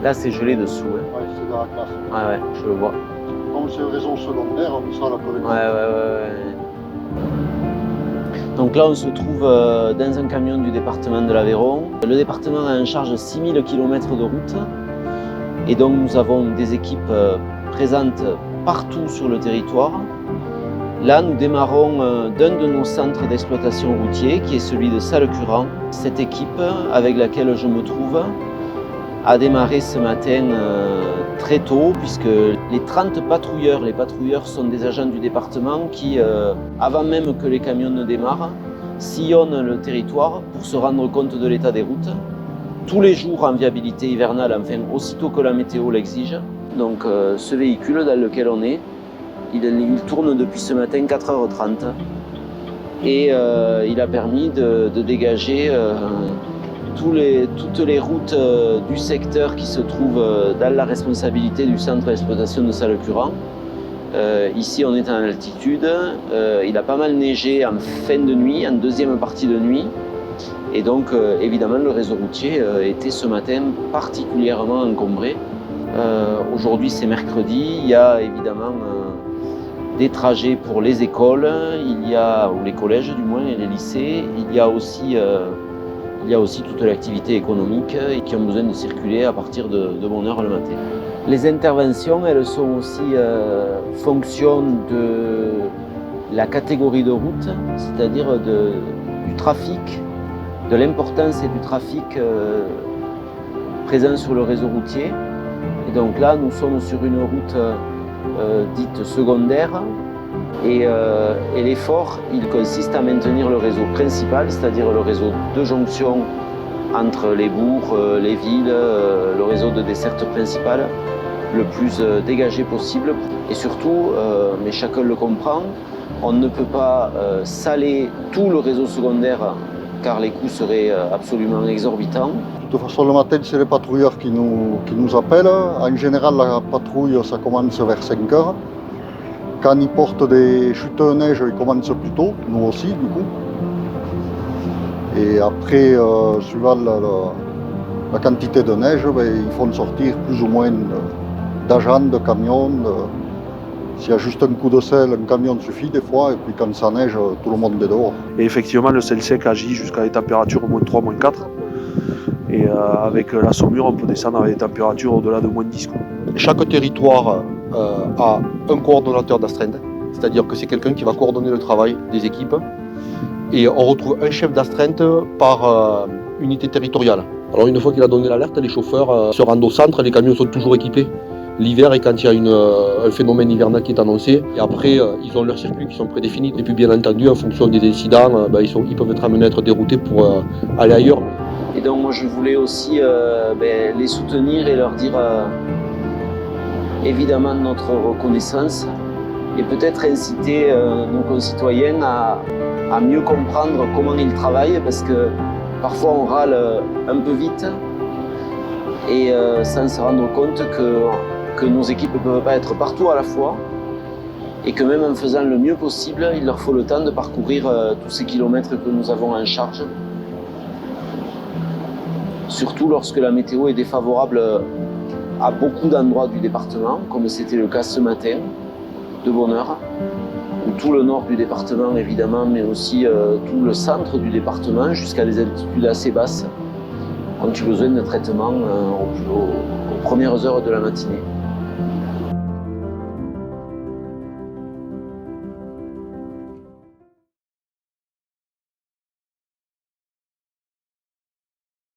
Là, c'est gelé dessous. Hein. Ouais, c'est de la classe. Ah ouais, je le vois. Comme c'est le réseau secondaire, on sera la connexion. Ouais. Donc là, on se trouve dans un camion du département de l'Aveyron. Le département a en charge 6000 km de route. Et donc, nous avons des équipes présentes partout sur le territoire. Là, nous démarrons d'un de nos centres d'exploitation routier, qui est celui de Sallecurant. Cette équipe avec laquelle je me trouve a démarré ce matin très tôt, puisque les 30 patrouilleurs, les patrouilleurs sont des agents du département qui, avant même que les camions ne démarrent, sillonnent le territoire pour se rendre compte de l'état des routes. Tous les jours en viabilité hivernale, enfin aussitôt que la météo l'exige. Donc ce véhicule dans lequel on est, il tourne depuis ce matin 4h30 et il a permis de dégager toutes les routes du secteur qui se trouvent dans la responsabilité du centre d'exploitation de Sallecurant. Ici on est en altitude, il a pas mal neigé en fin de nuit, en deuxième partie de nuit. Et donc évidemment le réseau routier était ce matin particulièrement encombré. Aujourd'hui c'est mercredi, il y a évidemment des trajets pour les écoles, ou les collèges du moins et les lycées. Il y a aussi toute l'activité économique qui ont besoin de circuler à partir de bonne heure le matin. Les interventions, elles sont aussi fonction de la catégorie de route, c'est-à-dire du trafic, de l'importance et du trafic présent sur le réseau routier. Et donc là, nous sommes sur une route dite secondaire et l'effort, il consiste à maintenir le réseau principal, c'est-à-dire le réseau de jonction entre les bourgs, les villes, le réseau de desserte principale, le plus dégagé possible. Et surtout, mais chacun le comprend, on ne peut pas saler tout le réseau secondaire car les coûts seraient absolument exorbitants. De toute façon, le matin, c'est les patrouilleurs qui nous appellent. En général, la patrouille, ça commence vers 5 heures. Quand ils portent des chutes de neige, ils commencent plus tôt, nous aussi, du coup. Et après, suivant la quantité de neige, ils font sortir plus ou moins d'agents, de camions. S'il y a juste un coup de sel, un camion suffit des fois, et puis quand ça neige, tout le monde est dehors. Et effectivement, le sel sec agit jusqu'à des températures -3, -4. Et avec la saumure, on peut descendre à des températures au-delà de -10. Chaque territoire a un coordonnateur d'astreinte, c'est-à-dire que c'est quelqu'un qui va coordonner le travail des équipes. Et on retrouve un chef d'astreinte par unité territoriale. Alors une fois qu'il a donné l'alerte, les chauffeurs se rendent au centre, les camions sont toujours équipés. L'hiver et quand il y a un phénomène hivernal qui est annoncé. Et après, ils ont leurs circuits qui sont prédéfinis. Et puis bien entendu, en fonction des incidents, ils peuvent être amenés à être déroutés pour aller ailleurs. Et donc moi je voulais aussi les soutenir et leur dire évidemment notre reconnaissance et peut-être inciter nos concitoyens à mieux comprendre comment ils travaillent parce que parfois on râle un peu vite et sans se rendre compte que nos équipes ne peuvent pas être partout à la fois et que même en faisant le mieux possible, il leur faut le temps de parcourir tous ces kilomètres que nous avons en charge. Surtout lorsque la météo est défavorable à beaucoup d'endroits du département, comme c'était le cas ce matin, de bonne heure, où tout le nord du département évidemment, mais aussi tout le centre du département, jusqu'à des altitudes assez basses, ont eu besoin de traitement aux premières heures de la matinée.